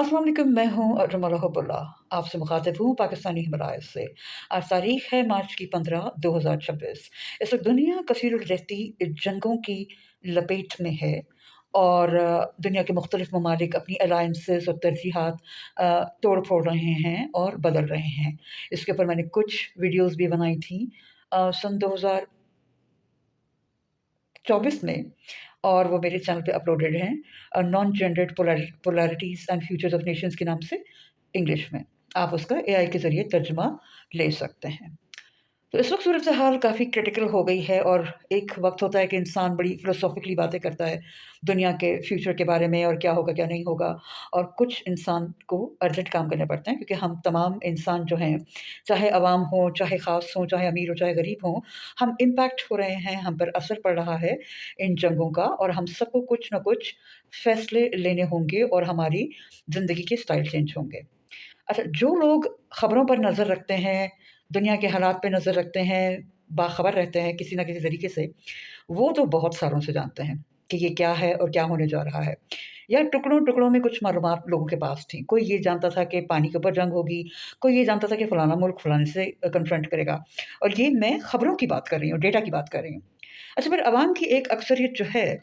अस्सलाम वालेकुम, मैं हूँ रमला हब्बुल्लाह। आपसे मुखातिब हूँ पाकिस्तानी हिमालय से। आज तारीख़ है मार्च की 15, 2026। इस वक़्त दुनिया कसीरुल रहती जंगों की लपेट में है और दुनिया के मुख्तलिफ़ ममालिक अपनी अलायंसेस और तरजीहात तोड़-फोड़ रहे हैं और बदल रहे हैं। इसके ऊपर मैंने कुछ वीडियोज़ भी बनाई थी सन 2024 में और वो मेरे चैनल पे अपलोडेड हैं non gendered polarities and futures of nations के नाम से इंग्लिश में। आप उसका एआई के ज़रिए तर्जुमा ले सकते हैं। तो इस वक़्त सूरत-ए-हाल काफ़ी क्रिटिकल हो गई है और एक वक़्त होता है कि इंसान बड़ी फ़िलोसॉफ़िकली बातें करता है, दुनिया के फ्यूचर के बारे में और क्या होगा, क्या नहीं होगा और कुछ इंसान को अर्जेंट काम करने पड़ते हैं क्योंकि हम तमाम इंसान जो हैं, चाहे अवाम हों, चाहे ख़ास हों, चाहे अमीर हो, चाहे गरीब हों, हम इम्पैक्ट हो रहे हैं, हम पर असर पड़ रहा है इन जंगों का और हम सबको कुछ न कुछ फ़ैसले लेने होंगे और हमारी ज़िंदगी के स्टाइल चेंज होंगे। अच्छा, जो लोग खबरों पर नज़र रखते हैं, दुनिया के हालात पे नज़र रखते हैं, बाख़बर रहते हैं किसी न किसी तरीके से, वो तो बहुत सालों से जानते हैं कि ये क्या है और क्या होने जा रहा है। या टुकड़ों-टुकड़ों में कुछ मालूमात लोगों के पास थी। कोई ये जानता था कि पानी के ऊपर जंग होगी, कोई ये जानता था कि फलाना मुल्क फलाने से कन्फ्रंट करेगा और ये मैं खबरों की बात कर रही हूँ, डेटा की बात कर रही हूँ। अच्छा, फिर अवाम की एक अक्सरियत जो है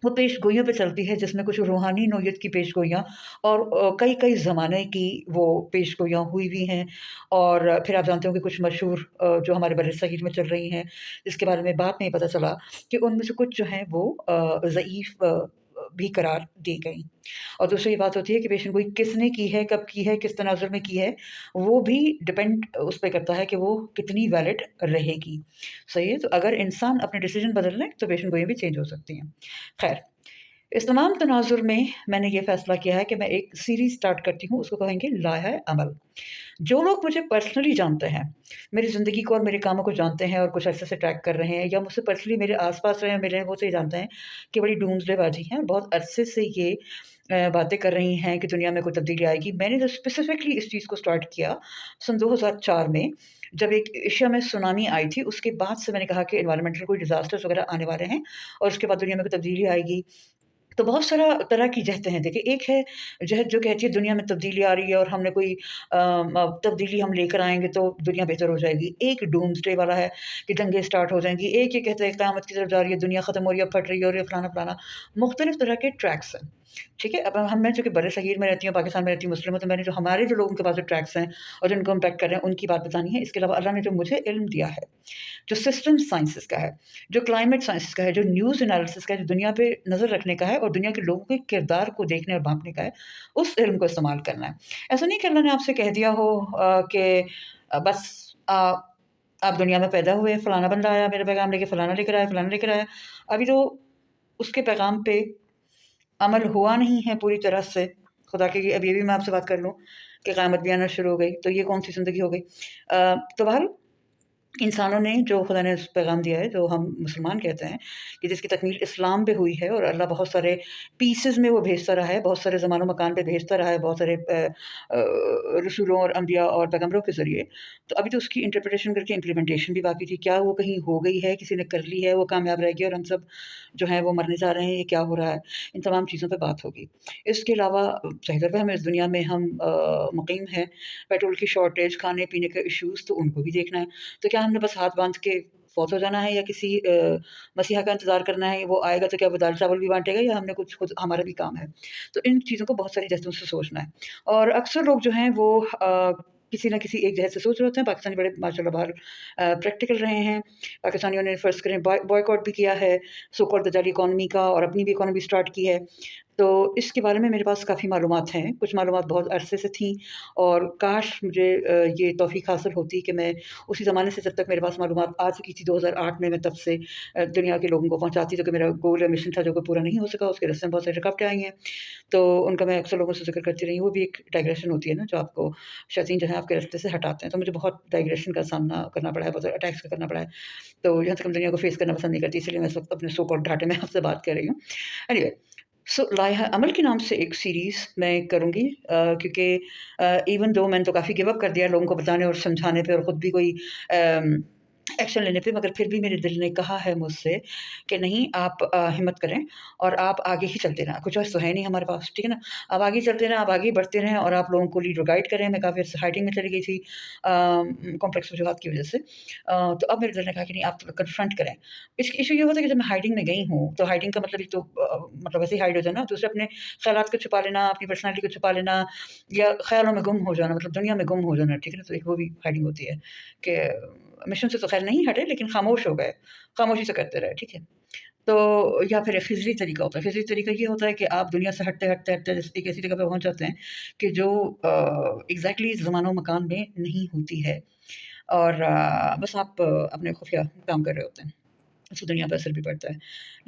वो पेशगोइयों पे चलती है जिसमें कुछ रूहानी नोयत की पेशगोइयाँ और कई-कई ज़माने की वो पेशगोइयाँ हुई भी हैं और फिर आप जानते हो कि कुछ मशहूर जो हमारे बरे-सग़ीर में चल रही हैं, जिसके बारे में बाद में पता चला कि उनमें से कुछ जो हैं वो ज़ईफ़ भी करार दी गईं। और दूसरी बात होती है कि पेशेंगोई किसने की है, कब की है, किस तनाज़ुर में की है, वो भी डिपेंड उस पे करता है कि वो कितनी वैलिड रहेगी। सही है? तो अगर इंसान अपने डिसीज़न बदल लें, तो पेशेंगोइयाँ भी चेंज हो सकती हैं। ख़ैर, इस तमाम तनाज़ुर में मैंने ये फ़ैसला किया है कि मैं एक सीरीज़ स्टार्ट करती हूँ, उसको कहेंगे लाया-ए-अमल। जो लोग मुझे पर्सनली जानते हैं, मेरी ज़िंदगी को और मेरे कामों को जानते हैं और कुछ अरसे से ट्रैक कर रहे हैं या मुझसे पर्सनली मेरे आस-पास रहे हैं, मिले हैं, वो तो ये जानते हैं कि बड़ी डूम्सडेबाज़ी है और बहुत अरसे से ये बातें कर रही हैं कि दुनिया में कोई तब्दीली आएगी। मैंने जो स्पेसिफ़िकली इस चीज़ को स्टार्ट किया सन 2004 में, जब एक एशिया में सुनामी आई थी, उसके बाद से मैंने कहा कि एनवायरमेंटल कोई डिज़ास्टर्स वग़ैरह आने वाले हैं और उसके बाद दुनिया में कोई तब्दीली आएगी। तो बहुत सारा तरह की जहतें हैं। देखिए, एक है जहत जो कहती है दुनिया में तब्दीली आ रही है और हमने कोई तब्दीली हम लेकर आएँगे तो दुनिया बेहतर हो जाएगी। एक डूम्सडे वाला है कि जंगें स्टार्ट हो जाएँगी। एक ये कहता है क़यामत की तरफ जा रही है, दुनिया ख़त्म हो रही है, फट रही है और ये फलाना-फलाना। मुख्तलिफ़ तरह के ट्रैक्स हैं, ठीक है? अब हम मैं चूँकि बरे-सग़ीर में रहती हूँ, पाकिस्तान में रहती हूँ, मुस्लिम हूँ, तो मैंने जो हमारे जो लोगों के पास जो ट्रैक्स हैं और जिनको इम्पैक्ट कर रहे हैं, उनकी बात बतानी है। इसके अलावा अल्लाह ने जो मुझे इल्म दिया है, जो सिस्टम साइंसेज़ का है, जो क्लाइमेट साइंसेज़ का है, जो न्यूज़ एनालिसिस का है, जो दुनिया पे नज़र रखने का है और दुनिया के लोगों के किरदार को देखने और भाँपने का है, उस इल्म को इस्तेमाल करना है। ऐसा नहीं कि अल्लाह ने आपसे कह दिया हो कि बस आप दुनिया में पैदा हुए, फलाना बंदा आया मेरा पैगाम लेके, फलाना लेकर आया। अभी तो उसके पैगाम पे अमल हुआ नहीं है पूरी तरह से। खुदा की अब ये भी मैं आपसे बात कर लूँ कि क़यामत भी आना शुरू हो गई, तो ये कौन-सी ज़िंदगी हो गई? तो बहरहाल इंसानों ने जो खुदा ने पैगाम दिया है, जो हम मुसलमान कहते हैं कि जिसकी तकमील इस्लाम पे हुई है और अल्लाह बहुत सारे पीसेज़ में वो भेजता रहा है, बहुत सारे ज़मानो मकान पे भेजता रहा है, बहुत सारे रसूलों और अंबिया और पैगम्बरों के ज़रिए। तो अभी तो उसकी इंटरप्रिटेशन करके इम्प्लीमेंटेशन भी बाकी थी। क्या वो कहीं हो गई है, किसी ने कर ली है, वो कामयाब रह गई और हम सब जो हैं वो मरने जा रहे हैं, ये क्या हो रहा है? इन तमाम चीज़ों पे बात होगी। इसके अलावा ज़ाहिर है हम इस दुनिया में हम मुक़ीम हैं, पेट्रोल की शॉर्टेज, खाने-पीने के इश्यूज़ तो उनको भी देखना है। तो क्या हमने बस हाथ बाँध के फ़ौत हो जाना है या किसी मसीहा का इंतज़ार करना है, वो आएगा तो क्या वो दाल-चावल भी बाँटेगा या हमने कुछ खुद हमारा भी काम है। तो इन चीज़ों को बहुत सारी जहतों से सोचना है और अक्सर लोग जो हैं वो किसी न किसी एक जहत से सोच रहे होते हैं। पाकिस्तानी बड़े माशाल्लाह बाहर प्रैक्टिकल रहे हैं। पाकिस्तानियों ने फ़र्ज़ करें बॉयकॉट भी किया है, सो कॉल्ड तजारी इकॉनमी का और अपनी भी इकॉनमी स्टार्ट की है। तो इसके बारे में मेरे पास काफ़ी मालूमात हैं, कुछ मालूमात बहुत अरसे से थी और काश मुझे ये तौफ़ीक हासिल होती कि मैं उसी ज़माने से जब तक मेरे पास मालूमात आ चुकी थी 2008 में मैं तब से दुनिया के लोगों को पहुँचाती तो कि मेरा गोल या मिशन था जो कि पूरा नहीं हो सका, उसके रास्ते में बहुत सारी रुकावटें आई हैं। तो उनका मैं अक्सर लोगों से ज़िक्र करती रही हूँ, वो भी एक डाइग्रेशन होती है ना, जो आपको शैतान जो है आपके रास्ते से हटाते हैं। तो मुझे बहुत डाइग्रेशन का सामना करना पड़ा है, बहुत सारे अटैक्स का करना पड़ा है। तो यहाँ तक मैं दुनिया को फ़ेस करना पसंद नहीं करती, इसलिए मैं इस वक़्त अपने सो कॉल्ड घाटे में आपसे बात कर रही हूँ। एनीवे, सो लाया अमल के नाम से एक सीरीज़ मैं करूँगी क्योंकि इवन दो मैंने तो काफ़ी गिव अप कर दिया लोगों को बताने और समझाने पे और खुद भी कोई एक्शन लेने पे, मगर फिर भी मेरे दिल ने कहा है मुझसे कि नहीं, आप हिम्मत करें और आप आगे ही चलते रहें, कुछ और तो है नहीं हमारे पास, ठीक है ना? आप आगे चलते रहें, आप आगे बढ़ते रहें और आप लोगों को लीड और गाइड करें। मैं काफ़ी अर्से हाइडिंग में चली गई थी कॉम्प्लेक्स वजूहात की वजह से। तो अब मेरे दिल ने कहा कि नहीं, आप कन्फ्रंट करें। इश्यू ये होता है कि जब मैं हाइडिंग में गई हूँ, तो हाइडिंग का मतलब एक तो मतलब वैसे ही हाइड हो जाना, दूसरा अपने ख़यालात को छुपा लेना, अपनी पर्सनैलिटी को छुपा लेना या ख़यालों में गुम हो जाना, मतलब दुनिया में गुम हो जाना, ठीक है ना? तो एक वो भी हाइडिंग होती है कि मिशन से तो ख़ैर नहीं हटे, लेकिन ख़ामोश हो गए, ख़ामोशी से करते रहे, ठीक है? तो या फिर एक ख़िज़री तरीका होता है। ख़िज़री तरीका ये होता है कि आप दुनिया से हटते-हटते जैसे एक ऐसी जगह पे पहुँच जाते हैं कि जो एग्ज़ैक्टली ज़माना और मकान में नहीं होती है और बस आप अपने खुफ़िया काम कर रहे होते हैं। उससे दुनिया पे असर भी पड़ता है।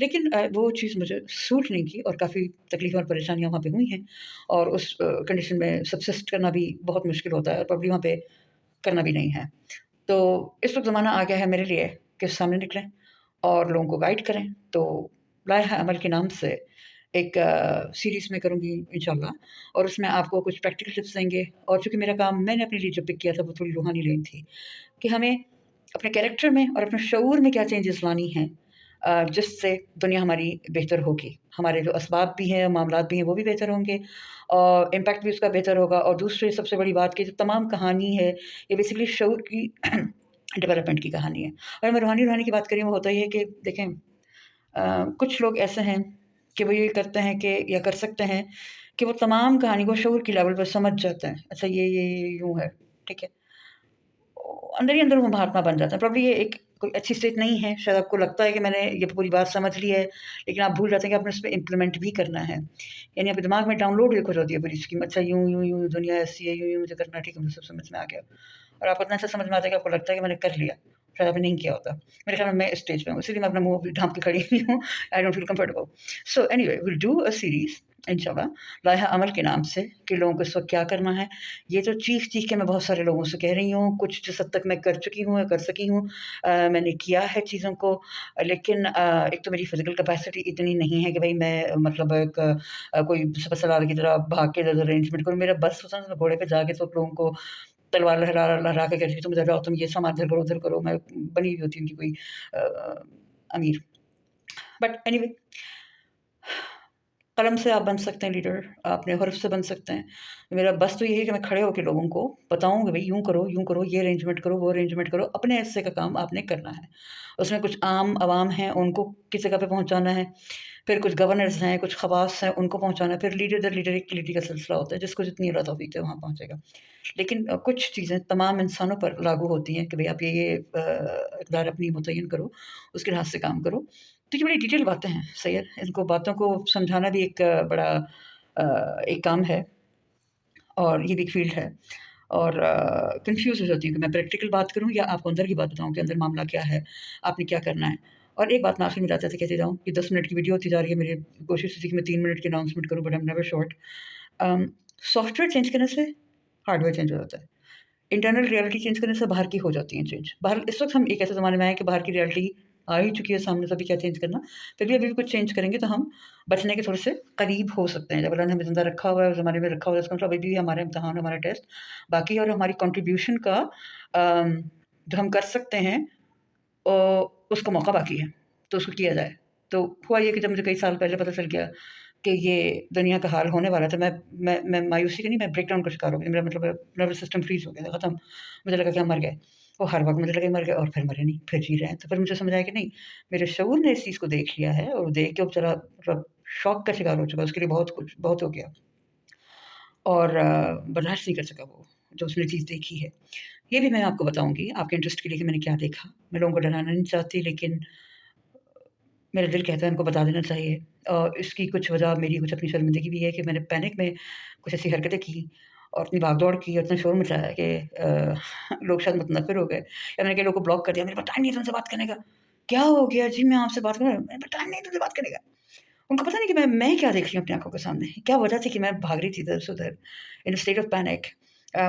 लेकिन वो चीज़ मुझे सूट नहीं की और काफ़ी तकलीफ़ें और परेशानियाँ वहाँ पे हुई हैं और उस कंडीशन में सब्सिस्ट करना भी बहुत मुश्किल होता है और प्रॉब्ली वहाँ पे करना भी नहीं है। तो इस वक़्त ज़माना आ गया है मेरे लिए कि सामने निकलें और लोगों को गाइड करें। तो लाया अमल के नाम से एक सीरीज़ मैं करूँगी इंशाअल्लाह और उसमें आपको कुछ प्रैक्टिकल टिप्स देंगे और चूँकि मेरा काम मैंने अपने लिए जो पिक किया था वो थोड़ी रूहानी लाइन थी कि हमें अपने कैरेक्टर में और अपने शऊर में क्या चेंजेस लानी हैं जिससे दुनिया हमारी बेहतर होगी। हमारे जो असबाब भी हैं, मामलात भी हैं, वो भी बेहतर होंगे और इम्पैक्ट भी उसका बेहतर होगा और दूसरी सबसे बड़ी बात कि जो तमाम कहानी है, ये बेसिकली शऊर की डेवलपमेंट की कहानी है। और मैं रूहानी की बात करें, वो होता ये है कि देखें कुछ लोग ऐसे हैं कि वो ये करते हैं कि या कर सकते हैं कि वो तमाम कहानी को शऊर की लेवल पर समझ जाते हैं। अच्छा ये यूँ है, ठीक है? अंदर ही अंदर वो महात्मा बन जाता है। प्रॉब्ली ये एक कोई अच्छी स्टेट नहीं है। शायद आपको लगता है कि मैंने ये पूरी बात समझ ली है, लेकिन आप भूल जाते हैं कि आपने उसमें इम्प्लीमेंट भी करना है। यानी आपके दिमाग में डाउनलोड एक हो जाती है पूरी स्कीम। अच्छा यूँ दुनिया ऐसी है, यूँ मुझे करना है, ठीक है, मुझे सब समझ में आ गया। और आपको इतना अच्छा समझ में आता है कि आपको लगता है कि मैंने कर लिया। शायद आपने नहीं किया होता। मेरे ख़्याल में मैं इस स्टेज पे हूँ, इसीलिए मैं अपना मुँह अभी ढाँप के खड़ी हुई हूँ। I don't feel comfortable. So anyway, will do a series इंशाल्लाह लाइहा अमल के नाम से कि लोगों को इस वक़्त क्या करना है। ये तो चीख-चीख के मैं बहुत सारे लोगों से कह रही हूँ, कुछ जिस हद तक मैं कर चुकी हूँ या कर सकी हूँ मैंने किया है चीज़ों को। लेकिन एक तो मेरी फ़िज़िकल कैपेसिटी इतनी नहीं है कि भई मैं मतलब एक कोई सुपर सलार की तरह भाग के इधर-उधर अरेंजमेंट करूँ। मेरा बस होता है ना, तो घोड़े पे जाके सब लोगों को तलवार लहरा-लहरा के कहती थी, तुम इधर आओ, तुम ये सामान इधर करो, उधर करो। मैं बनी हुई होती उनकी कोई अमीर। बट एनीवे, कलम से आप बन सकते हैं लीडर, अपने हर्फ से बन सकते हैं। मेरा बस तो यही है कि मैं खड़े होके लोगों को बताऊँ कि भई यूँ करो, ये अरेंजमेंट करो, वो अरेंजमेंट करो, अपने हिस्से का काम आपने करना है। उसमें कुछ आम अवाम हैं, उनको किस जगह पे पहुँचाना है, फिर कुछ गवर्नर्स हैं, कुछ ख़वास हैं, उनको पहुँचाना है, फिर लीडर दर लीडर एक लीडर का सिलसिला होता है, जिसको जितनी अल्लाह तौफ़ीक दे वहाँ पहुँचेगा। लेकिन कुछ चीज़ें तमाम इंसानों पर लागू होती हैं कि भई आप ये इक़दार अपनी मुतय्यन करो, उसके लिहाज़ से काम करो। तो ये बड़ी डिटेल बातें हैं, सही है। इनको बातों को समझाना भी एक बड़ा एक काम है और ये भी एक फ़ील्ड है और कन्फ्यूज़ हो जाती हूँ कि मैं प्रैक्टिकल बात करूँ या आपको अंदर की बात बताऊँ कि अंदर मामला क्या है, आपने क्या करना है। और एक बात मैं आखिर में जाते-जाते कहती जाऊँ कि 10 मिनट की वीडियो होती जा रही है, मेरी कोशिश थी कि मैं 3 मिनट की अनाउंसमेंट करूँ, but I am never short. Software change करने से हार्डवेयर चेंज हो जाता है। इंटरनल रियलिटी चेंज करने से बाहर की हो जाती है चेंज। बाहर इस वक़्त हम एक ऐसे ज़माने में आए हैं कि बाहर की रियलिटी आ ही चुकी है सामने, तभी क्या चेंज करना। फिर भी अभी भी कुछ चेंज करेंगे तो हम बचने के थोड़े से करीब हो सकते हैं। जब अल्लाह ने हमें ज़िंदा रखा हुआ है, उस ज़माने में रखा हुआ है, इसका मतलब अभी भी हमारा इम्तिहान, हमारा टेस्ट बाकी है और हमारी कंट्रीब्यूशन का जो हम कर सकते हैं अ, उसका मौका बाकी है, तो उसको किया जाए। तो हुआ ये कि जब मुझे कई साल पहले पता चल गया कि ये दुनिया का हाल होने वाला था, मैं मायूसी की नहीं, मैं ब्रेकडाउन का शिकार हो गई। मेरा मतलब नर्वस सिस्टम फ्रीज़ हो गया था, ख़त्म। मुझे लगा कि हम मर गए। वो हर वक़्त मुझे लगा मर गए और फिर मरे नहीं, फिर जी रहे हैं। तो फिर मुझे समझ आया कि नहीं, मेरे शऊर ने इस चीज़ को देख लिया है और देख के वो बेचारा मतलब शॉक का शिकार हो चुका, उसके लिए बहुत हो गया और बर्दाश्त नहीं कर सका वो, जो उसने चीज़ देखी है। ये भी मैं आपको बताऊँगी आपके इंटरेस्ट के लिए कि मैंने क्या देखा। मैं लोगों को डराना नहीं चाहती, लेकिन मेरा दिल कहता है उनको बता देना चाहिए। इसकी कुछ वजह मेरी कुछ अपनी शर्मिंदगी भी है कि मैंने पैनिक में कुछ ऐसी हरकतें की और इतनी भाग-दौड़ की और इतना शोर मचाया कि लोग शायद मुतनफ़िर हो गए या मैंने कई लोगों को ब्लॉक कर दिया, मेरे पास टाइम नहीं है तुमसे बात करने का। क्या हो गया जी, मैं आपसे बात करूँ, मेरे पास टाइम नहीं है तुमसे बात करने का। उनको पता नहीं कि मैं क्या देख रही हूँ अपनी आँखों के सामने। क्या वजह थी कि मैं भाग रही थी इधर से उधर इन अ स्टेट ऑफ पैनिक।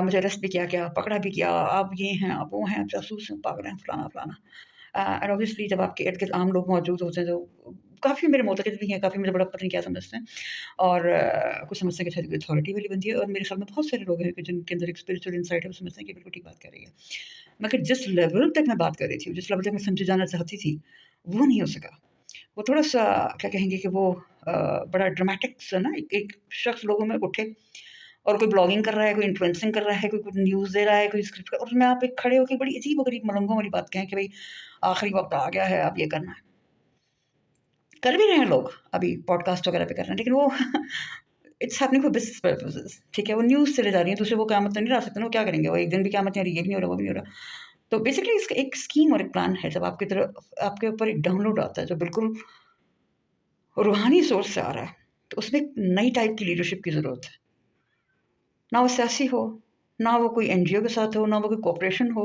मुझे अरेस्ट भी किया गया, पकड़ा भी गया, आप ये हैं, आप वो हैं, आप जासूस हैं, पागल हैं, फलाना-फलाना। एंड ऑब्वियसली जब आपके इर्द-गिर्द आम लोग मौजूद होते हैं तो काफ़ी मेरे मोतकद भी हैं, काफ़ी मुझे बड़ा पता नहीं क्या समझते हैं, और कुछ समझते हैं कि शायद अथॉरिटी वाली बंदी है, और मेरे साथ में बहुत सारे लोग हैं कि जिनके अंदर एक स्पिरिचुअल इंसाइट है, वो समझते हैं कि बिल्कुल ठीक बात कर रही है। मगर जिस लेवल तक मैं बात कर रही थी, जिस लेवल तक मैं समझे जाना चाहती थी, वो नहीं हो सका। वो थोड़ा-सा क्या कहेंगे कि वो बड़ा ड्रामेटिक सा ना एक एक शख्स लोगों में उठे, और कोई ब्लॉगिंग कर रहा है, कोई इन्फ्लुएंसिंग कर रहा है, कोई कुछ न्यूज़ दे रहा है, कोई स्क्रिप्ट और उसमें आप एक खड़े होके बड़ी अजीब-ओ-गरीब मलंगों वाली बात कहें कि भई आखिरी वक़्त आ गया है, अब ये करना है। कर भी रहे हैं लोग, अभी पॉडकास्ट वगैरह पे कर रहे हैं, लेकिन वो it's happening for business purposes, ठीक है? वो न्यूज़ चले जा रही है, दूसरे वो क़यामत तो नहीं ला सकते ना, वो क्या करेंगे? वो एक दिन भी क़यामत नहीं आ रही, ये भी नहीं हो रहा, वो भी नहीं हो रहा। तो बेसिकली इसका एक स्कीम और एक प्लान है, जब आपकी तरफ आपके ऊपर एक डाउनलोड आता है, जो बिल्कुल रूहानी सोर्स से आ रहा है, तो उसमें एक नई टाइप की लीडरशिप की ज़रूरत है। ना वो सियासी हो, ना वो कोई एनजीओ के साथ हो, ना वो कोई कॉर्पोरेशन हो।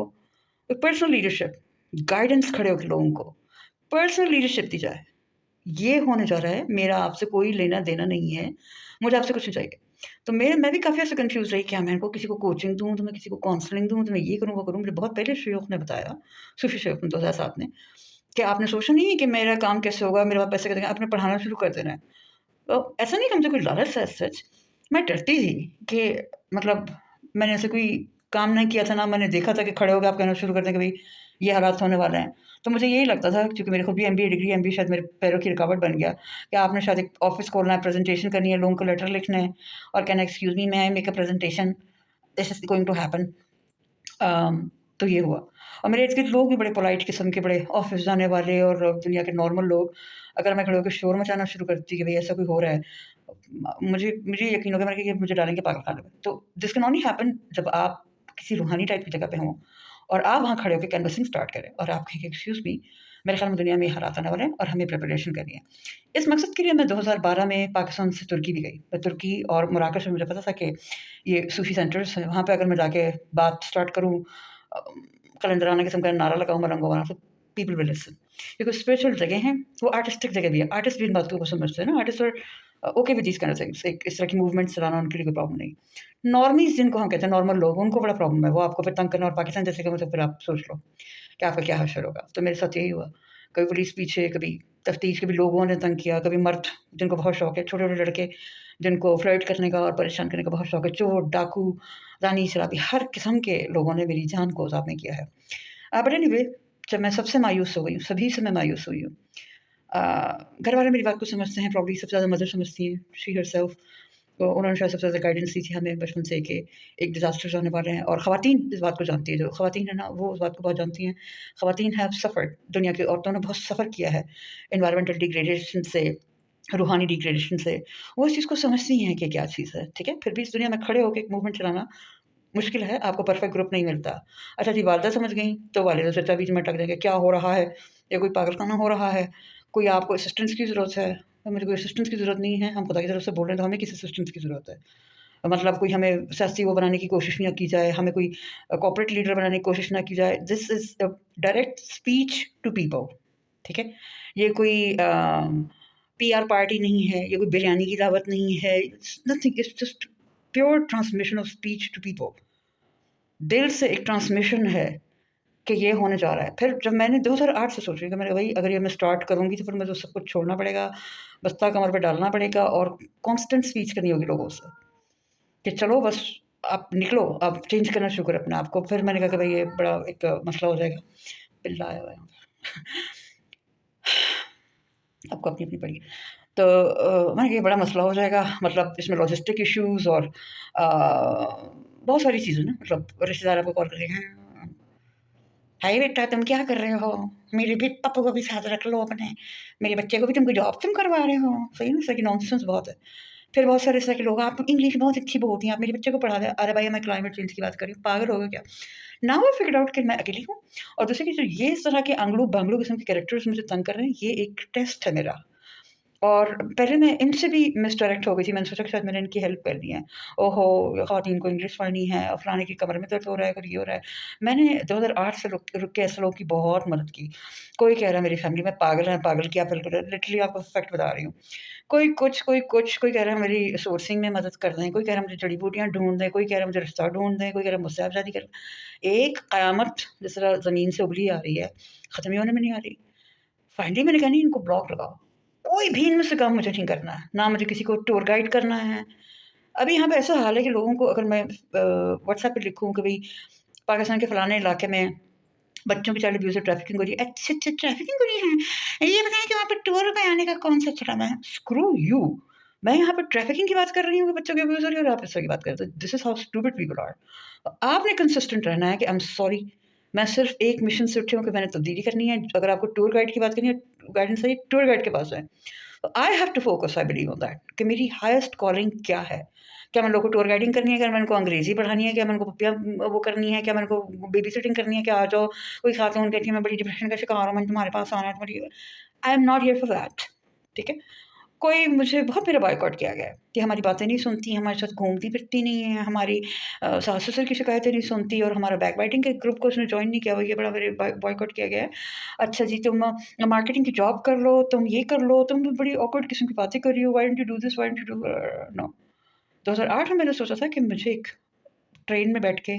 एक पर्सनल लीडरशिप, गाइडेंस खड़े होके लोगों को पर्सनल लीडरशिप दी जाए। ये होने जा रहा है, मेरा आपसे कोई लेना-देना नहीं है, मुझे आपसे कुछ नहीं चाहिए। तो मैं भी काफ़ी ऐसे कन्फ्यूज़ रही, क्या मैं इनको किसी को कोचिंग दूँ, तो मैं किसी को काउंसलिंग दूँ, तो मैं ये करूँ, वो करूँ। मुझे बहुत पहले शयूख ने बताया, सूफ़ी शयूख ने 2007 में, कि आपने सोचा नहीं है कि मेरा काम कैसे होगा, मेरे पास पैसे कैसे आपने पढ़ाना शुरू कर देना है। तो ऐसा नहीं कि मुझे कोई लालच था एज़ सच, मैं डरती थी कि मतलब मैंने ऐसे कोई काम नहीं किया था, ना मैंने देखा था कि खड़े होके आप कहना शुरू कर दें कि भई ये हालात होने वाले हैं। तो मुझे यही लगता था, क्योंकि मेरे खुद भी एमबीए डिग्री है, एमबीए शायद मेरे पैरों की रुकावट बन गया, कि आपने शायद एक ऑफ़िस खोलना है, प्रेज़ेंटेशन करनी है, लोगों को लेटर लिखने हैं और कहना है, excuse me, may I make a presentation, this is going to happen. तो ये हुआ, और मेरे इर्द-गिर्द लोग भी बड़े पोलाइट किस्म के, बड़े ऑफ़िस जाने वाले और दुनिया के नॉर्मल लोग, अगर मैं खड़े होके शोर मचाना शुरू कर देती कि भई ऐसा कोई हो रहा है, मुझे मुझे यकीन होगा, मैंने कहा ये मुझे डालेंगे पागलखाने में। तो दिस कैन ओनली हैपन जब आप किसी रूहानी टाइप की जगह पे हों, और आप वहाँ खड़े होके कैनवसिंग स्टार्ट करें, और आप कहें कि एक्सक्यूज़ मी, मेरे ख़्याल में दुनिया में ये हालात आने वाले हैं और हमें प्रिपरेशन करनी है। इस मकसद के लिए मैं 2012 में पाकिस्तान से तुर्की भी गई। मैं तुर्की और मराकश में मुझे पता था कि ये सूफ़ी सेंटर्स हैं, वहाँ पे अगर मैं जाके बात स्टार्ट करूँ, अ, कलंदराना किस्म का नारा लगाऊँ मलंगों वाला, तो पीपल विल लिसन। क्योंकि स्पिरिचुअल जगह हैं, वो आर्टिस्टिक जगह भी है। आर्टिस्ट भी इन बातों को समझते हैं ना, artist are okay with these kind of things. एक इस तरह की मूवमेंट्स चलाना उनके लिए कोई प्रॉब्लम नहीं। नॉर्मीज़ जिनको हम कहते हैं, नॉर्मल लोग, उनको बड़ा प्रॉब्लम है। वो आपको फिर तंग करना, और पाकिस्तान जैसे का, मतलब फिर आप सोच लो कि आपका क्या हश्र होगा। तो मेरे साथ यही हुआ। कभी पुलिस पीछे, कभी तफ्तीश, कभी लोगों ने तंग किया, कभी मर्द जिनको बहुत शौक है, छोटे-छोटे लड़के जिनको फ्लर्ट करने का और परेशान करने का बहुत शौक है, चोर, डाकू, रानी, शराबी, हर किस्म के लोगों ने मेरी जान को ज़ाब में किया है। बट एनीवे, जब मैं सबसे मायूस हो गई हूँ, सभी से मैं मायूस हुई हूँ। घर वाले मेरी बात को समझते हैं, प्रॉब्ली सबसे ज़्यादा मदर समझती हैं, शी हरसेल्फ। तो उन्होंने शायद सबसे ज़्यादा गाइडेंस दी थी हमें बचपन से कि एक डिज़ास्टर्स आने वाले हैं, और ख़वातीन इस बात को जानती है, जो ख़वातीन है ना, वो इस बात को बहुत जानती हैं। ख़वातीन हैव सफ़र्ड, दुनिया की औरतों ने बहुत सफ़र किया है एनवायरमेंटल डिग्रेडेशन से, रूहानी डिग्रेडेशन से। वो इस चीज़ को समझती हैं कि क्या चीज़ है, ठीक है? फिर भी इस दुनिया में खड़े होके एक मूवमेंट चलाना मुश्किल है, आपको परफेक्ट ग्रुप नहीं मिलता। अच्छा जी, वालिदा समझ गईं, तो वालिदा चाचा बीच में अटक जाएँगे, क्या हो रहा है? ये कोई पागलखाना हो रहा है? कोई आपको असिस्टेंस की ज़रूरत है? तो मुझे कोई असिस्टेंस की ज़रूरत नहीं है, हम खुदा की तरफ से बोल रहे हैं, तो हमें किस असिस्टेंस की ज़रूरत है? मतलब कोई हमें सियासी वो बनाने की कोशिश ना की जाए, हमें कोई कॉर्पोरेट लीडर बनाने की कोशिश ना की जाए। This is a direct speech to people, ठीक है? ये कोई पीआर पार्टी नहीं है, ये कोई बिरयानी की दावत नहीं है, it's nothing, it's just pure transmission of speech to people. दिल से एक ट्रांसमिशन है कि ये होने जा रहा है। फिर जब मैंने 2008 से सोच रही कि मैंने, भई अगर ये मैं स्टार्ट करूँगी, तो फिर मुझे सब कुछ छोड़ना पड़ेगा, बस्ता कमर पे डालना पड़ेगा, और कांस्टेंट स्पीच करनी होगी लोगों से कि चलो बस आप निकलो, आप चेंज करना शुरू करो अपने आप को। फिर मैंने कहा कि भई ये बड़ा एक मसला हो जाएगा। बिल्ला आया हुआ है यहाँ पे। आपको अपनी-अपनी पड़ी। तो मैंने कहा ये बड़ा मसला हो जाएगा, मतलब इसमें लॉजिस्टिक इश्यूज़ और बहुत सारी चीज़ें ना, मतलब रिश्तेदार आपको कॉल करेंगे, हाय बेटा तुम क्या कर रहे हो? मेरे भी पप्पू को भी साथ रख लो अपने, मेरे बच्चे को भी तुम कोई जॉब तुम करवा रहे हो। सही ना? इस तरह की नॉनसेंस बहुत है। फिर बहुत सारे इस तरह के लोग, आप इंग्लिश बहुत अच्छी बोलती हैं, आप मेरे बच्चे को पढ़ा दें। अरे भाई, मैं क्लाइमेट चेंज की बात कर रही हूँ, पागल हो गए क्या? नाउ आई फिगर्ड आउट कि मैं अकेली हूँ, और दूसरी चीज़, जो ये इस तरह के अंगड़ू-बंगड़ू किस्म के कैरेक्टर्स मुझे तंग कर रहे हैं, ये एक टेस्ट है मेरा। और पहले मैं इनसे भी मिसडायरेक्ट हो गई थी, मैंने सोचा कि शायद मैंने इनकी हेल्प कर दी है। ओहो! ख़वातीन को इंग्लिश पढ़नी है, और फलाने की कमर में दर्द हो रहा है, कभी ये हो रहा है। मैंने 2008 से रुक रुक के ऐसे लोगों की बहुत मदद की। कोई कह रहा है मेरी फैमिली में पागल है, पागल क्या बिल्कुल, लिटरली आपको फैक्ट बता रही हूँ। कोई कुछ, कोई कह रहा है मेरी सोर्सिंग में मदद कर दें, कोई कह रहा है मुझे जड़ी-बूटियाँ ढूँढ दें, कोई कह रहा है मुझे रिश्ता ढूँढ दें, कोई कह रहा है मुझसे आप शादी कर, एक क़यामत जिस तरह ज़मीन से उबली आ रही है, ख़त्म ही होने में नहीं आ रही। फाइनली मैंने कहा नहीं, इनको ब्लॉक लगाओ। कोई भी इनमें से काम मुझे नहीं करना है, ना मुझे किसी को टूर गाइड करना है। अभी यहाँ पे ऐसा हाल है कि लोगों को अगर मैं व्हाट्सएप पे लिखूँ कि भई पाकिस्तान के फलाने इलाके में बच्चों की चाइल्ड अब्यूज़ और ट्रैफिकिंग हो रही है। अच्छा, अच्छा ट्रैफिकिंग हो रही है। ये बताएँ कि वहाँ पे टूर पे आने का कौन-सा चढ़ावा है? Screw you! मैं यहाँ पे ट्रैफिकिंग की बात कर रही हूँ कि बच्चों की अब्यूज़ हो रही है और आप इस तरह की बात कर रहे हो। This is how stupid people are. आपने कंसिस्टेंट रहना है कि आई एम सॉरी, मैं सिर्फ़ एक मिशन से उठी हूँ कि मैंने तब्दीली करनी है। अगर आपको टूर गाइड की बात करनी है, गाइडेंस चाहिए, टूर गाइड के पास जाएँ। I have to focus, I believe on that कि मेरी हाईएस्ट कॉलिंग क्या है? क्या मैंने लोगों को टूर गाइडिंग करनी है? क्या मैंने उनको अंग्रेज़ी पढ़ानी है? क्या मैंने उनको पप्पियाँ वो करनी है? क्या मैंने उनको बेबी सिटिंग करनी है कि आ जाओ, कोई खातून कहती है मैं बड़ी डिप्रेशन का शिकार हूँ, मैंने तुम्हारे पास आना है, तुम्हारी I am not here for that, ठीक है? कोई मुझे बहुत मेरा बॉयकॉट किया गया है कि हमारी बातें नहीं सुनती, हमारे साथ घूमती-फिरती नहीं है, हमारी सास-ससुर की शिकायतें नहीं सुनती और हमारा बैक बाइटिंग के ग्रुप को उसने जॉइन नहीं किया हुआ, ये बड़ा मेरे बॉयकॉट किया गया है। अच्छा जी, तुम मार्केटिंग की जॉब कर लो, तुम ये कर लो, तुम तो बड़ी ऑकवर्ड किस्म की बातें कर रही हो, why don't you do this, why don't you do no. 2008 में मैंने सोचा था कि मुझे एक ट्रेन में बैठ के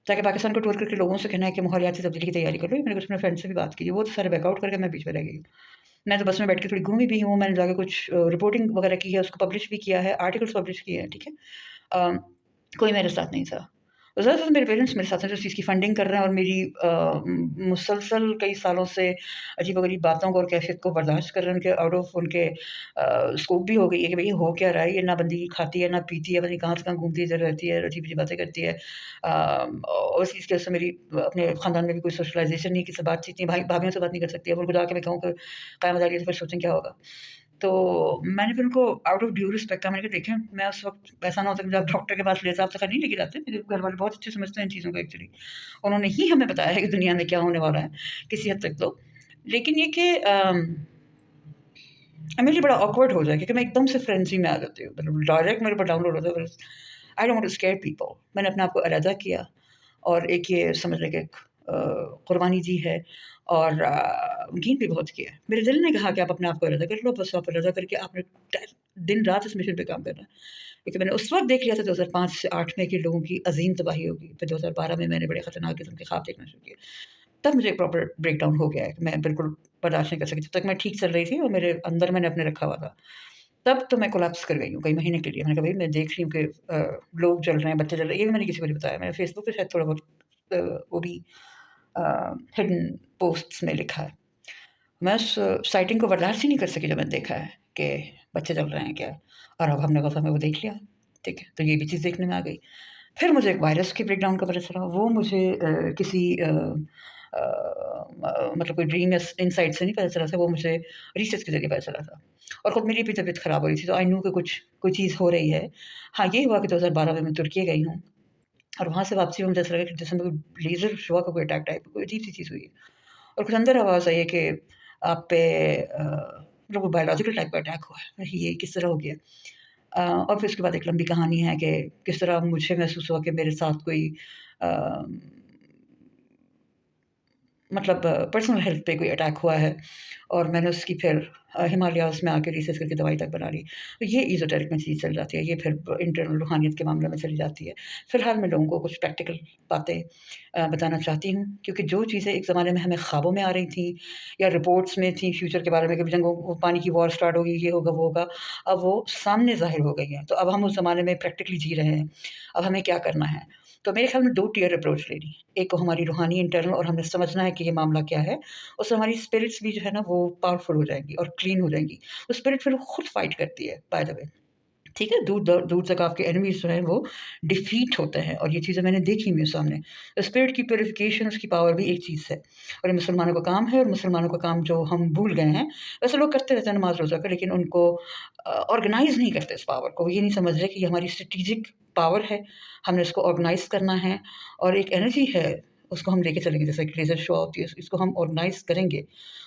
जाके पाकिस्तान को टूर करके लोगों से कहना है कि माहौलियाती तब्दीली की तैयारी कर लो। मैंने कुछ अपने फ्रेंड से भी बात की, वो तो सारे बैकआउट करके मैं बीच में रह गई। मैं तो बस में बैठ के थोड़ी घूमी भी हूँ, मैंने जाके कुछ रिपोर्टिंग वगैरह की है, उसको पब्लिश भी किया है, आर्टिकल्स पब्लिश किए हैं, ठीक है? अ, कोई मेरे साथ नहीं था। ज़्यादातर मेरे पेरेंट्स मेरे साथ हैं जो इस चीज़ की फंडिंग कर रहे हैं और मेरी मुसलसल कई सालों से अजीबो-गरीब बातों को और कैफ़ियत को बर्दाश्त कर रहे हैं, उनके आउट ऑफ उनके स्कोप भी हो गई है कि भई ये हो क्या रहा है? ये ना बंदी खाती है, ना पीती है, पता नहीं कहाँ से कहाँ घूमती इधर रहती है, अजीब-अजीब बातें करती है। और इस चीज़ की वजह से मेरी अपने ख़ानदान में भी कोई सोशलाइज़ेशन नहीं, किसी से बातचीत नहीं, भाई-भाभियों से बात नहीं कर सकती। अब उनको जाके मैं कहूँ कि क़यामत आ रही है तो फिर सोचें क्या होगा? तो मैंने फिर उनको आउट ऑफ ड्यू रिस्पेक्ट कहा, मैंने कहा देखें मैं उस वक़्त ऐसा ना होता कि मुझे आप डॉक्टर के पास ले जाओ, आप तो खैर नहीं लेके जाते, मेरे घर वाले बहुत अच्छे समझते हैं इन चीज़ों को एक्चुअली। उन्होंने ही हमें बताया है कि दुनिया में क्या होने वाला है, किसी हद तक तो। लेकिन ये कि मेरे लिए बड़ा ऑकवर्ड हो जाए क्योंकि मैं एकदम से फ्रेंज़ी में आ जाती हूँ, मतलब डायरेक्ट मेरे ऊपर डाउनलोड होता है, I don't want to scare people. मैंने अपने आप को अलहदा किया और एक ये समझ लें कि एक कुर्बानी दी है और गेन भी बहुत किया है। मेरे दिल ने कहा कि आप अपने आप को अलहदा कर लो, बस आप अलहदा करके आपने दिन-रात इस मिशन पे काम करना है। क्योंकि मैंने उस वक़्त देख लिया था 2005 से 8 में कि लोगों की अज़ीम तबाही होगी। फिर 2012 में मैंने बड़े ख़तरनाक किस्म के ख़्वाब देखना शुरू किए। तब मुझे एक प्रॉपर ब्रेकडाउन हो गया है कि मैं बिल्कुल बर्दाश्त नहीं कर सकी। जब तक मैं ठीक चल रही थी और मेरे अंदर मैंने अपने रखा हुआ था। तब तो मैं कोलैप्स कर गई हूँ कई महीने के लिए। मैंने कहा भई मैं देख रही हूँ कि लोग जल रहे हैं, बच्चे जल रहे हैं। ये भी मैंने किसी को नहीं बताया। मैंने फ़ेसबुक पे शायद थोड़ा बहुत वो भी अ, हिडन पोस्ट्स में लिखा है। मैं उस साइटिंग को बर्दाश्त ही नहीं कर सकी जब मैंने देखा है कि बच्चे जल रहे हैं क्या, और अब हमने कहा वो देख लिया, ठीक है? तो ये भी चीज़ देखने में आ गई। फिर मुझे एक वायरस के ब्रेकडाउन का पता चला, वो मुझे किसी मतलब कोई ड्रीम या इनसाइट से नहीं पता चला था, वो मुझे रिसर्च के ज़रिए पता चला था। और खुद मेरी भी तबीयत ख़राब हो रही थी, तो आई न्यू कि कुछ कोई चीज़ हो रही है। हाँ, ये हुआ कि 2012 में मैं तुर्की गई हूँ और वहाँ से वापसी में मुझे ऐसा लगा कि जैसे मेरे लेज़र शुआ का कोई अटैक टाइप कोई अजीब-सी चीज़ हुई है। और कुछ अंदर आवाज़ आई है कि आप पे मतलब वो बायोलॉजिकल टाइप का अटैक हुआ है। ये किस तरह हो गया? और फिर उसके बाद एक लंबी कहानी है कि किस तरह मुझे महसूस हुआ कि मेरे साथ कोई अ, मतलब पर्सनल हेल्थ पे कोई अटैक हुआ है और मैंने उसकी फिर हिमालयाज़ में आके रिसर्च करके दवाई तक बना ली। तो ये एज़ोटेरिक में चीज़ चल जाती है, ये फिर इंटरनल रूहानियत के मामले में चली जाती है। फ़िलहाल मैं लोगों को कुछ प्रैक्टिकल बातें बताना चाहती हूँ क्योंकि जो चीज़ें एक ज़माने में हमें ख्वाबों में आ रही थी या रिपोर्ट्स में थी फ्यूचर के बारे में कि जंगों वो पानी की वॉर स्टार्ट होगी, ये होगा, वो होगा, अब वो सामने ज़ाहिर हो गई हैं। तो अब हम उस ज़माने में प्रैक्टिकली जी रहे हैं। अब हमें क्या करना है? तो मेरे ख़्याल में 2 टियर अप्रोच लेनी है। एक को हमारी रूहानी इंटरनल और हमें समझना है कि ये मामला क्या है। उससे हमारी स्पिरिट्स भी जो है ना वो पावरफुल हो जाएँगी और क्लीन हो जाएँगी। तो स्पिरिट फिर खुद फाइट करती है बाय द वे। ठीक है? दूर तक आपके एनिमीज़ जो हैं वो डिफीट होते हैं और ये चीज़ें मैंने देखी मेरे सामने। स्पिरिट की प्यूरिफिकेशन उसकी पावर भी एक चीज़ है और ये मुसलमानों का काम है और मुसलमानों का काम जो हम भूल गए हैं। वैसे लोग करते रहते हैं नमाज़ रोज़ा का लेकिन उनको ऑर्गनाइज़ नहीं करते इस पावर को। वो ये नहीं समझ रहे कि ये हमारी स्ट्रैटेजिक पावर है, हमने इसको ऑर्गनाइज़ करना है और एक एनर्जी है, उसको हम लेके चलेंगे जैसे एक लेज़र शो होती है, इसको हम ऑर्गनाइज़ करेंगे।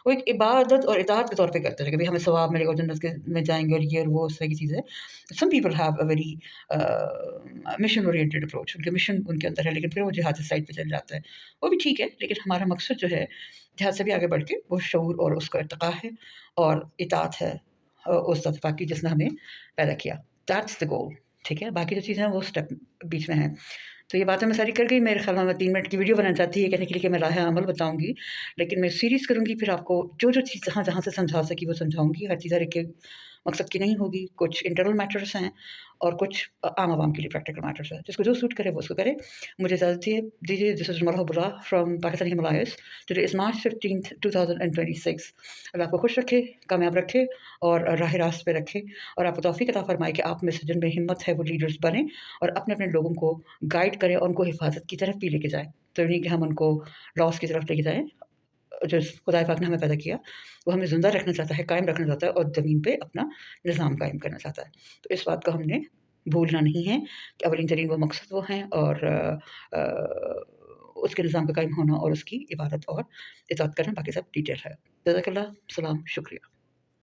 वो एक इबादत और इताअत के तौर पे करते हैं कि भई हमें सवाब मिलेगा और जन्नत के में जाएँगे और ये और वो इस तरह की चीज़ें। Some people have a very mission oriented approach, उनके मिशन उनके अंदर है लेकिन फिर वो जिहाद की साइड पे चल जाता है। वो भी ठीक है, लेकिन हमारा मकसद जो है जिहाद से भी आगे बढ़ के वो शऊर और उसका इर्तिक़ा है और इताअत है उस ज़ात पाक की जिसने हमें पैदा किया। दैट्स द गोल, ठीक है? बाकी जो चीज़ें हैं वो स्टेप बीच में हैं। तो ये बातें मैं सारी कर गई, मेरे ख़्याल में मैं 3 मिनट की वीडियो बनाना चाहती है कहने के लिए कि मैं राह अमल बताऊँगी, लेकिन मैं सीरीज़ करूँगी, फिर आपको जो-जो चीज़ जहाँ-जहाँ से समझा सकी वो समझाऊँगी। हर चीज़ हर एक के मकसद की नहीं होगी, कुछ इंटरनल मैटर्स हैं और कुछ आम-आवाम के लिए प्रैक्टिकल मैटर्स हैं। जिसको जो सूट करे वो उसको करे। मुझे इजाज़त दीजिए। दिस इज़ मरहबा from Pakistani Himalayas. Today is March 15th 2026। अल्लाह आपको खुश रखे, कामयाब रखे और राह रास्त पे रखे और आपको तौफ़ीक अता फ़रमाए कि आप में से जिनमें हिम्मत है वो लीडर्स बनें और अपने-अपने लोगों को गाइड करें और उनको हिफ़ाज़त की तरफ भी लेके जाएँ। तो नहीं कि हम उनको लॉस की तरफ लेके जाएँ। जो खुदाए पाक ने हमें पैदा किया, वो हमें ज़िंदा रखना चाहता है, कायम रखना चाहता है और ज़मीन पे अपना निज़ाम कायम करना चाहता है। तो इस बात को हमने भूलना नहीं है कि अवलीन तरीन वो मकसद वो हैं और उसके निज़ाम का कायम होना और उसकी इबादत और इताअत करना, बाकी सब डिटेल है। जज़ाकल्लाह, सलाम, शुक्रिया।